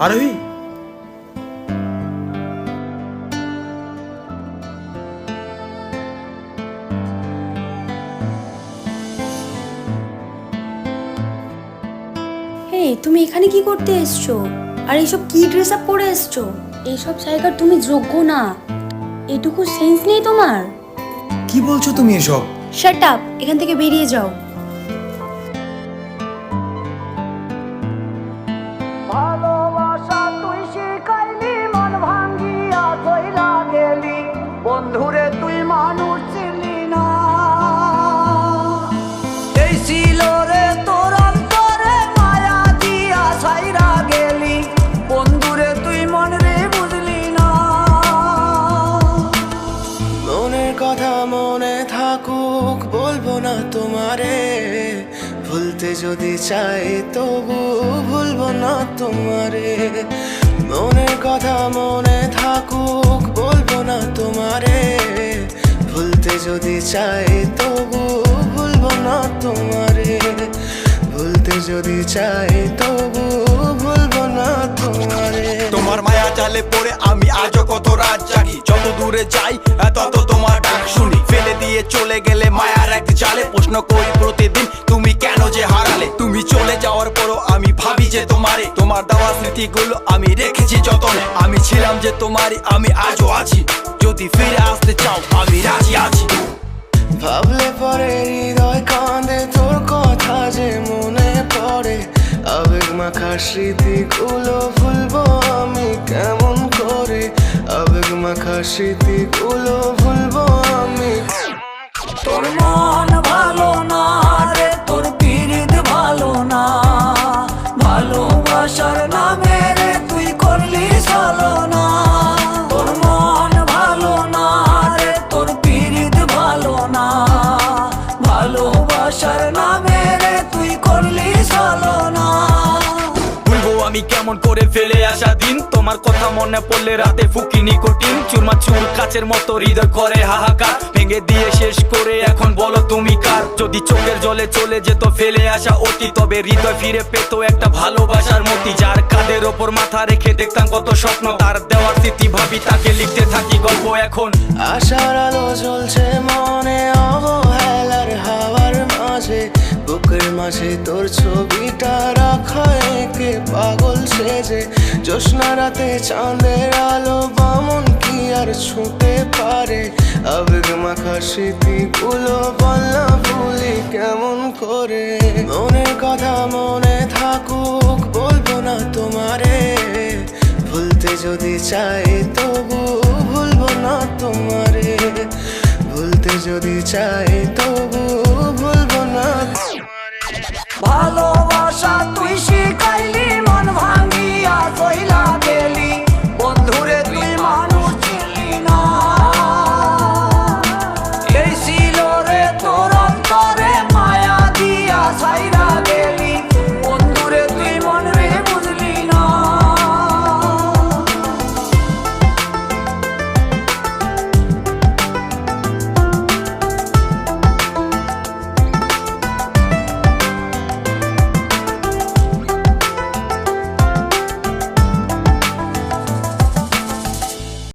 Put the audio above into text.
আরোহী, তুমি এখানে কি করতে এসছো? আর এইসব কি ড্রেস আপ পরে এসছো? এইসব জায়গার তুমি যোগ্য না। এটুকু সেন্স নেই তোমার? কি বলছো তুমি এসব? শাট আপ, এখান থেকে বেরিয়ে যাও। ভালোবাসা তুই শিখাইলি, মন ভাঙ্গিয়া কইরা গেলি, বন্ধুরে তুই মানুষ চিনলি না। এই ছিল রে তোর অন্তরে মায়া দিয়া ছাইরা গেলি, বন্ধুরে তুই মন রে বুঝলি না। মনের কথা মনে থাকুক, বলবো না তোমারে, ভুলতে যদি চাই তবু ভুলবো না তোমারে। মনের কথা মনে থাকুক, বলবো না তোমারে, ভুলতে যদি চাই তবু ভুলবো না তোমারে। ভুলতে যদি চাই তবু ভুলবো না তোমারে। তোমার মায়া জালে পড়ে আমি আজও কত রাত জাগি, যত দূরে যাই তত তোমার ডাক শুনি। ফেলে দিয়ে চলে গেলে মায়ার এক জালে, প্রশ্ন করি প্রতিদিন তুমি কেন যে হারালে। তুমি চলে যাওয়ার পরও আমি ভাবি যে তোমারে, তোমার দেওয়া স্মৃতিগুলো আমি রেখেছি যতনে। আমি ছিলাম যে তোমারই, আমি আজও আছি, যদি ফিরে আসতে চাও আমি রাজি আছি। ভাবলে পরে হৃদয় কাঁদে, তোর কথা যে মনে পড়ে। আবেগ মাখা স্মৃতিগুলো ভুলবো আমি কেমন করে। আবেগ মাখা স্মৃতিগুলো ভুলবো আমি। তোর মন ভালো না রে, তোর পিরিত ভালো না, ভালোবাসার নামে রে তুই করলি ছলনা। তোর মন ভালো না রে, তোর পিরিত ভালো না, ভালোবাসার নামে রে তুই করলি ছলনা। ভুলবো আমি কেমন করে ফেলে আসা দিন, তোমার কথা মনে পড়লে রাতে ফুকি নিকোটিন। চুরমা চুর কাচের মতো হৃদয় করে হাহাকার, ভেঙে দিয়ে শেষ করে এখন বলো তুমি কার। যদি চোখের জলে চলে যেত ফেলে আসা অতি, তবে হৃদয় ফিরে পেত একটা ভালোবাসার মতি। যার কাঁধের ওপর মাথা রেখে দেখতাম কত স্বপ্ন, তার দেওয়ার স্মৃতি ভাবি তাকে লিখতে থাকি গল্প এখন। আশার আলো জ্বলছে মনে অবহেলার হাওয়ার মাঝে, বুকের মাঝে তোর ছবিটা রাখা একে পাগল সেজে। জ্যোৎস্না রাতে চাঁদের আলো বামন কি আর ছুঁতে পারে। আবেগ মাখা স্মৃতিগুলো বলনা ভুলি কেমন করে। মনের কথা মনে থাকুক, বলবো না তোমারে, ভুলতে যদি চাই তবু ভুলবো না তোমারে। ভুলতে যদি চাই তবু ভুলবো না তোমারে। ভালোবাসা তুই শিখাইলি,